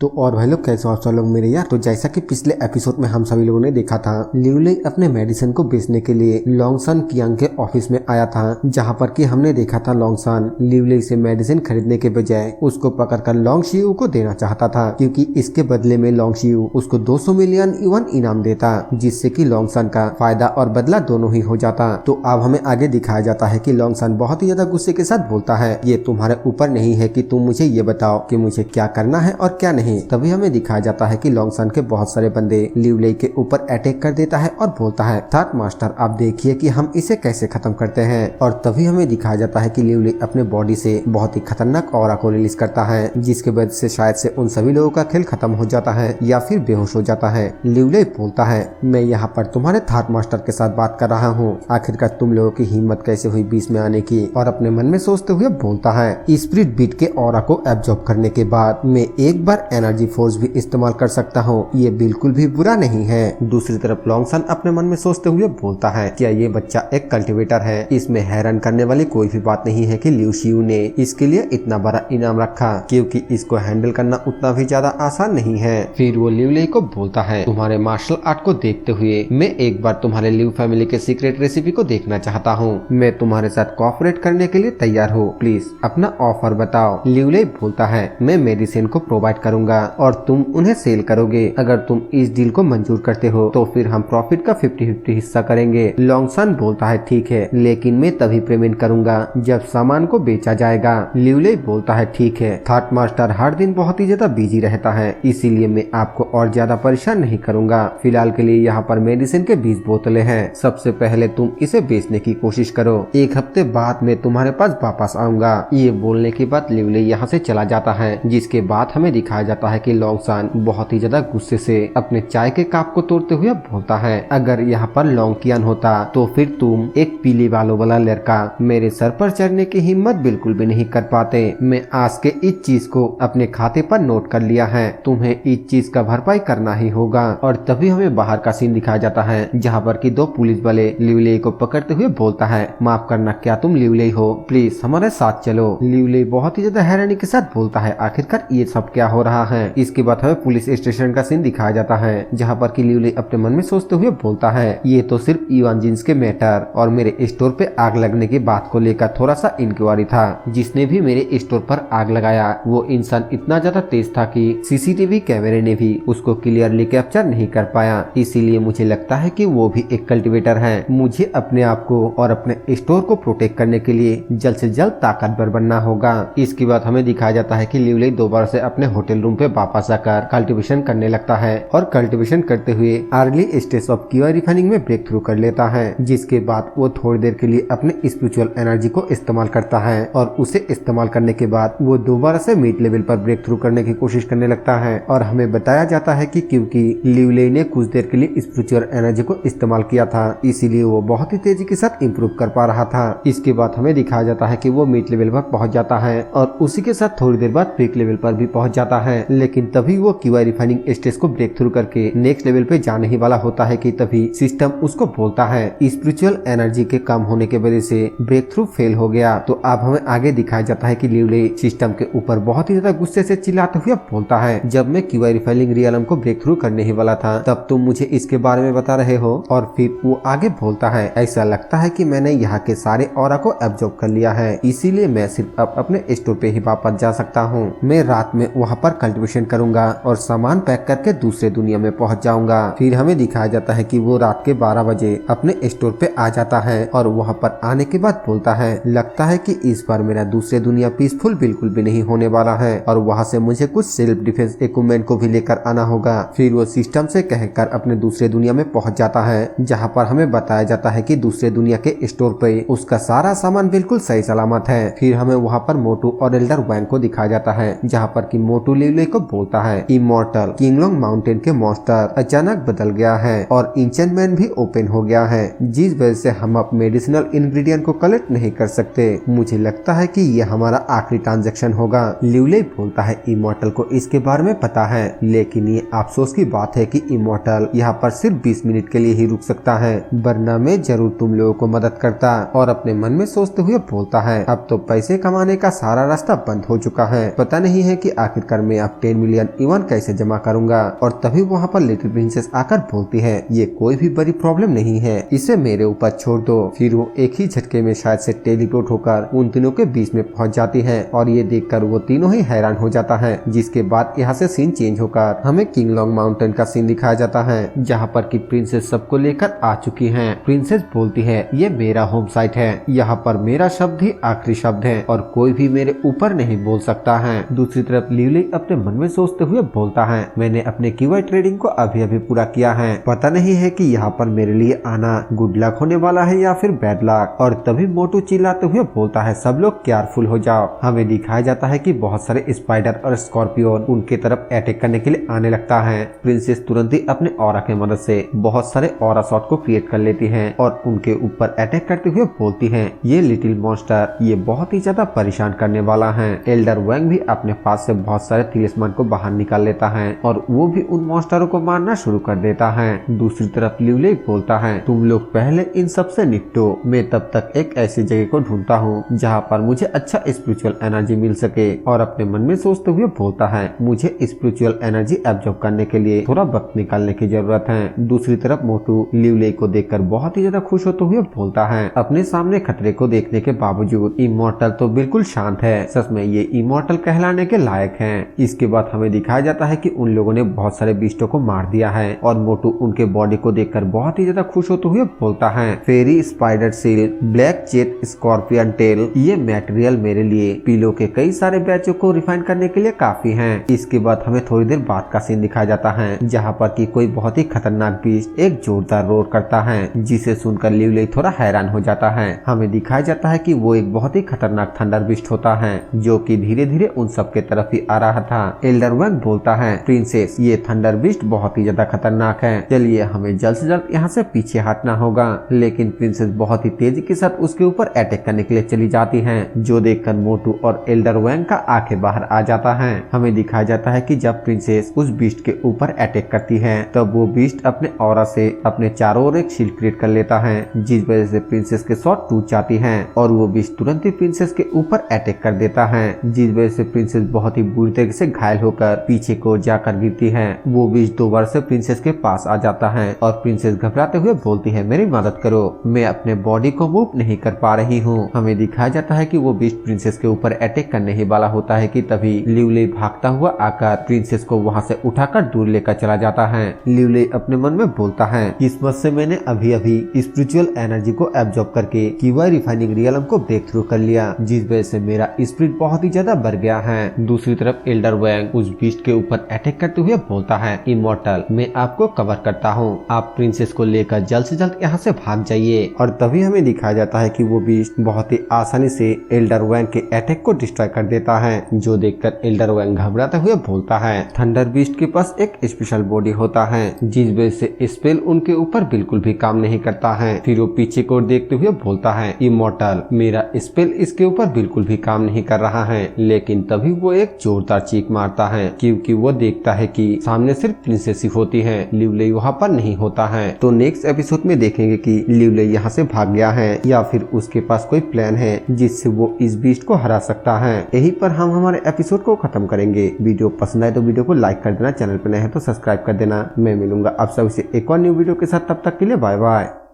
तो और भाई लोग कैसे हो आप सब लोग मेरे यार। तो जैसा कि पिछले एपिसोड में हम सभी लोगों ने देखा था, लिवलेई अपने मेडिसिन को बेचने के लिए लॉन्गसन कियांग के ऑफिस में आया था, जहां पर कि हमने देखा था लॉन्गसन लिवलेई से मेडिसिन खरीदने के बजाय उसको पकड़कर लोंगशियू को देना चाहता था, क्योंकि इसके बदले में लोंगशियू उसको 200 मिलियन युआन इनाम देता, जिससे कि लॉन्गसन का फायदा और बदला दोनों ही हो जाता। तो अब हमें आगे दिखाया जाता है कि लॉन्गसन बहुत ही ज्यादा गुस्से के साथ बोलता है, ये तुम्हारे ऊपर नहीं है कि तुम मुझे ये बताओ कि मुझे क्या करना है और क्या नहीं। तभी हमें दिखाया जाता है कि लॉन्गसन के बहुत सारे बंदे लिवलेई के ऊपर अटैक कर देता है और बोलता है, थर्ड मास्टर आप देखिए कि हम इसे कैसे खत्म करते हैं। और तभी हमें दिखाया जाता है कि लिवलेई अपने बॉडी से बहुत ही खतरनाक ऑरा को रिलीज करता है, जिसके वजह से शायद से उन सभी लोगों का खेल खत्म हो जाता है या फिर बेहोश हो जाता है। लिवलेई बोलता है, मैं यहाँ पर तुम्हारे थर्ड मास्टर के साथ बात कर रहा हूँ, आखिरकार तुम लोगों की हिम्मत कैसे हुई बीच में आने की। और अपने मन में सोचते हुए बोलता है, स्पिरिट बीट के ऑरा को एब्जॉर्ब करने के बाद मैं एक बार एनर्जी फोर्स भी इस्तेमाल कर सकता हूँ, ये बिल्कुल भी बुरा नहीं है। दूसरी तरफ लॉन्गसन अपने मन में सोचते हुए बोलता है, क्या ये बच्चा एक कल्टीवेटर है? इसमें हैरान करने वाली कोई भी बात नहीं है कि लिu xiu ने इसके लिए इतना बड़ा इनाम रखा, क्योंकि इसको हैंडल करना उतना भी ज्यादा आसान नहीं है। फिर वो लिवलेई को बोलता है, तुम्हारे मार्शल आर्ट को देखते हुए मैं एक बार तुम्हारे लिव फैमिली के सीक्रेट रेसिपी को देखना चाहता हूँ। मैं तुम्हारे साथ कोऑपरेट करने के लिए तैयार हूँ, प्लीज अपना ऑफर बताओ। लिवलेई बोलता है, मैं मेडिसिन को प्रोवाइड करूंगा और तुम उन्हें सेल करोगे। अगर तुम इस डील को मंजूर करते हो तो फिर हम प्रॉफिट का 50-50 हिस्सा करेंगे। लॉन्गसन बोलता है, ठीक है, लेकिन मैं तभी पेमेंट करूंगा जब सामान को बेचा जाएगा। लिवलेई बोलता है, ठीक है, थर्ड मास्टर हर दिन बहुत ही ज्यादा बिजी रहता है, इसीलिए मैं आपको और ज्यादा परेशान नहीं करूंगा। फिलहाल के लिए यहाँ पर मेडिसिन के 20 बोतलें हैं, सबसे पहले तुम इसे बेचने की कोशिश करो, एक हफ्ते बाद मैं तुम्हारे पास वापस आऊंगा। ये बोलने के बाद लिवलेई यहाँ से चला जाता है, जिसके बाद हमें दिखाया जाता है कि लॉन्गसन बहुत ही ज्यादा गुस्से से अपने चाय के कप को तोड़ते हुए बोलता है, अगर यहाँ पर लोंगकियान होता तो फिर तुम एक पीले बालों वाला लड़का मेरे सर पर चढ़ने की हिम्मत बिल्कुल भी नहीं कर पाते। मैं आज के इस चीज को अपने खाते पर नोट कर लिया है, तुम्हें इस चीज का भरपाई करना ही होगा। और तभी हमें बाहर का सीन दिखाया जाता है, जहाँ पर की 2 पुलिस वाले लिवलेई को पकड़ते हुए बोलता है, माफ करना, क्या तुम लिवलेई हो? प्लीज हमारे साथ चलो। लिवलेई बहुत ही ज्यादा हैरानी के साथ बोलता है, आखिरकार ये सब क्या हो रहा है? इसके बाद हमें पुलिस स्टेशन का सीन दिखाया जाता है, जहाँ पर कि लिवलेई अपने मन में सोचते हुए बोलता है, ये तो सिर्फ इवान जिन्स के मैटर और मेरे स्टोर पे आग लगने की बात को लेकर थोड़ा सा इंक्वायरी था। जिसने भी मेरे स्टोर पर आग लगाया वो इंसान इतना ज्यादा तेज था कि सीसीटीवी कैमरे ने भी उसको क्लियरली कैप्चर नहीं कर पाया, इसीलिए मुझे लगता है कि वो भी एक कल्टीवेटर है। मुझे अपने आप को और अपने स्टोर को प्रोटेक्ट करने के लिए जल्द से जल्द ताकतवर बनना होगा। इसके बाद हमें दिखाया जाता है कि लिवलेई दोबारा से अपने होटल रूम पे वापस आकर कल्टीवेशन करने लगता है और कल्टीवेशन करते हुए early stage of QI refining में ब्रेक थ्रू कर लेता है, जिसके बाद वो थोड़ी देर के लिए अपने स्पिरिचुअल एनर्जी को इस्तेमाल करता है और उसे इस्तेमाल करने के बाद वो दोबारा से मिड लेवल पर ब्रेक थ्रू करने की कोशिश करने लगता है। और हमें बताया जाता है कि क्योंकि लिवलेई ने कुछ देर के लिए स्पिरिचुअल एनर्जी को इस्तेमाल किया था, इसीलिए वो बहुत ही तेजी के साथ इम्प्रूव कर पा रहा था। इसके बाद हमें दिखाया जाता है कि वो मिड लेवल पर पहुंच जाता है और उसी के साथ थोड़ी देर बाद ब्रेक लेवल पर भी पहुंच जाता है, लेकिन तभी वो क्यूआई रिफाइनिंग स्टेज को ब्रेक थ्रू करके नेक्स्ट लेवल पे जाने ही वाला होता है कि तभी सिस्टम उसको बोलता है, स्पिरिचुअल एनर्जी के कम होने के वजह से ब्रेक थ्रू फेल हो गया। तो अब हमें आगे दिखाया जाता है कि लिवलेई सिस्टम के ऊपर बहुत ही ज्यादा गुस्से से चिल्लाते हुए बोलता है, जब मैं क्यूआई रिफाइनिंग रियलम को ब्रेक थ्रू करने ही वाला था तब तुम मुझे इसके बारे में बता रहे हो। और फिर वो आगे बोलता है, ऐसा लगता है कि मैंने यहाँ के सारे ऑरा को एब्जॉर्ब कर लिया है, इसीलिए मैं सिर्फ अब अपने स्टोर पे ही वापस जा सकता हूँ। मैं रात में वहाँ पर कल्टीवेशन करूंगा और सामान पैक करके दूसरे दुनिया में पहुँच जाऊंगा। फिर हमें दिखाया जाता है कि वो रात के 12 बजे अपने स्टोर पे आ जाता है और वहाँ पर आने के बाद बोलता है, लगता है कि इस बार मेरा दूसरे दुनिया पीसफुल बिल्कुल भी नहीं होने वाला है और वहाँ से मुझे कुछ सेल्फ डिफेंस इक्विपमेंट को भी लेकर आना होगा। फिर वो सिस्टम से कहकर अपने दूसरे दुनिया में पहुँच जाता है, जहाँ पर हमें बताया जाता है कि दूसरे दुनिया के स्टोर पे उसका सारा सामान बिल्कुल सही सलामत है। फिर हमें वहाँ पर मोटू और एल्डर वैंग को दिखाया जाता है, जहाँ पर कि मोटू लिवलेई को बोलता है, इमॉर्टल किंगलोंग माउंटेन के मॉन्स्टर अचानक बदल गया है और इंचेंटमेंट भी ओपन हो गया है, जिस वजह से हम अब मेडिसिनल इंग्रेडिएंट को कलेक्ट नहीं कर सकते। मुझे लगता है कि ये हमारा आखिरी ट्रांजैक्शन होगा। लिवलेई बोलता है, इमॉर्टल को इसके बारे में पता है, लेकिन ये अफसोस की बात है कि इमॉर्टल यहाँ पर सिर्फ 20 मिनट के लिए ही रुक सकता है, वरना मैं जरूर तुम लोगों को मदद करता। और अपने मन में सोचते हुए बोलता है, अब तो पैसे कमाने का सारा रास्ता बंद हो चुका है, पता नहीं है कि आखिरकार मैं अब 10 मिलियन इवन कैसे जमा करूंगा। और तभी वहाँ पर लिटिल प्रिंसेस आकर बोलती है ये कोई भी बड़ी प्रॉब्लम नहीं है, इसे मेरे ऊपर छोड़ दो। फिर वो एक ही झटके में शायद से टेलीपोर्ट होकर उन तीनों के बीच में पहुंच जाती है और ये देखकर वो तीनों ही हैरान हो जाता है। जिसके बाद यहाँ से सीन चेंज होकर हमें किंगलोंग माउंटेन का सीन दिखाया जाता है, जहाँ पर की प्रिंसेस सबको लेकर आ चुकी है। प्रिंसेस बोलती है ये मेरा होम साइट है, यहाँ पर मेरा शब्द ही आखिरी शब्द है और कोई भी मेरे ऊपर नहीं बोल सकता है। दूसरी तरफ लिवली अपने मन में सोचते हुए बोलता है मैंने अपने कीवर्ड ट्रेडिंग को अभी अभी पूरा किया है, पता नहीं है कि यहाँ पर मेरे लिए आना गुड लक होने वाला है या फिर बैड लक। और तभी मोटू चिल्लाते हुए बोलता है सब लोग केयरफुल हो जाओ। हमें दिखाया जाता है कि बहुत सारे स्पाइडर और स्कॉर्पियन उनके तरफ अटैक करने के लिए आने लगता है। प्रिंसेस तुरंत ही अपने ऑरा की मदद से बहुत सारे ऑरा शॉट को क्रिएट कर लेती है और उनके ऊपर अटैक करते हुए बोलती है ये लिटिल मॉन्स्टर ये बहुत ही ज्यादा परेशान करने वाला है। एल्डर वैंग भी अपने पास से बहुत सारे तिलिस्मान को बाहर निकाल लेता है और वो भी उन मॉन्स्टरों को मारना शुरू कर देता है। दूसरी तरफ लिवले बोलता है तुम लोग पहले इन सब से निपटो, मैं तब तक एक ऐसी जगह को ढूंढता हूँ जहाँ पर मुझे अच्छा स्पिरिचुअल एनर्जी मिल सके। और अपने मन में सोचते हुए बोलता है मुझे स्पिरिचुअल एनर्जी एब्जॉर्ब करने के लिए थोड़ा वक्त निकालने की जरूरत है। दूसरी तरफ मोटू लिवले को देखकर बहुत ही ज्यादा खुश होते हुए बोलता है अपने सामने खतरे को देखने के बावजूद इमॉर्टल तो बिल्कुल शांत है, सच में ये इमॉर्टल कहलाने के लायक है। इसके बाद हमें दिखाया जाता है कि उन लोगों ने बहुत सारे बीस्टों को मार दिया है और मोटू उनके बॉडी को देखकर बहुत ही ज्यादा खुश होते हुए बोलता है फेरी स्पाइडर सील ब्लैक चेट स्कॉर्पियन टेल ये मटेरियल मेरे लिए पिलो के कई सारे बैचों को रिफाइन करने के लिए काफी है। इसके बाद हमें थोड़ी देर बाद का सीन दिखाया जाता है जहाँ पर कि कोई बहुत ही खतरनाक बीस्ट एक जोरदार रोर करता है जिसे सुनकर लिवले थोड़ा हैरान हो जाता है। हमें दिखाया जाता है कि वो एक बहुत ही खतरनाक थंडर बीस्ट होता है जो कि धीरे धीरे उन सब के तरफ ही आ रहा था। एल्डर वैंग बोलता है प्रिंसेस ये थंडर बीस्ट बहुत ही ज्यादा खतरनाक है, चलिए हमें जल्द से जल्द यहाँ से पीछे हटना होगा। लेकिन प्रिंसेस बहुत ही तेजी के साथ उसके ऊपर अटैक करने के लिए चली जाती है जो देखकर मोटू और एल्डर वैंग का आंखें बाहर आ जाता है। हमें दिखाया जाता है कि जब प्रिंसेस उस बीस्ट के ऊपर अटैक करती है तब वो बीस्ट अपने ऑरा से अपने चारों ओर एक शील्ड क्रिएट कर लेता है जिस वजह से प्रिंसेस के शॉट टूट जाती है और वो बीस्ट तुरंत ही प्रिंसेस के ऊपर अटैक कर देता है जिस वजह से प्रिंसेस बहुत ही बुरी तरीके से घायल होकर पीछे को जाकर गिरती है। वो बीस्ट दोबारा से प्रिंसेस के पास आ जाता है और प्रिंसेस घबराते हुए बोलती है मेरी मदद करो, मैं अपने बॉडी को मूव नहीं कर पा रही हूँ। हमें दिखाया जाता है कि वो बीस्ट प्रिंसेस के ऊपर अटैक करने ही वाला होता है कि तभी लिवले भागता हुआ आकर प्रिंसेस को वहाँ से उठाकर दूर लेकर चला जाता है। लिवले अपने मन में बोलता है किस्मत से मैंने अभी अभी स्पिरिचुअल एनर्जी को एब्जॉर्ब करके कीवा रिफाइनिंग रियलम को ब्रेक थ्रू कर लिया जिस वजह से मेरा स्पिरिट बहुत ही ज्यादा बढ़ गया है। दूसरी तरफ एल्डर वैंग उस बीस्ट के ऊपर अटैक करते हुए बोलता है इमॉर्टल मैं आपको कवर करता हूँ, आप प्रिंसेस को लेकर जल्द से जल्द यहाँ से भाग जाइए। और तभी हमें दिखाया जाता है कि वो बीस्ट बहुत ही आसानी से एल्डर वैंग के अटैक को डिस्ट्रॉय कर देता है जो देखकर एल्डर वैंग घबराते हुए बोलता है थंडर बीस्ट के पास एक स्पेशल बॉडी होता है जिस वजह से स्पेल उनके ऊपर बिल्कुल भी काम नहीं करता है। फिर वो पीछे को देखते हुए बोलता है इमॉर्टल मेरा स्पेल इसके ऊपर बिल्कुल भी काम नहीं कर रहा है। लेकिन तभी वो एक जोरदार चीख मारता है क्योंकि वो देखता है कि सामने सिर्फ प्रिंसेस ही होती है, लिवले वहाँ पर नहीं होता है। तो नेक्स्ट एपिसोड में देखेंगे कि लिवले यहाँ से भाग गया है या फिर उसके पास कोई प्लान है जिससे वो इस बीस्ट को हरा सकता है। यही पर हम हमारे एपिसोड को खत्म करेंगे। वीडियो पसंद आए तो वीडियो को लाइक कर देना, चैनल पर नए हैं तो सब्सक्राइब कर देना। मैं मिलूंगा आप सबसे एक और न्यू वीडियो के साथ, तब तक के लिए बाय बाय।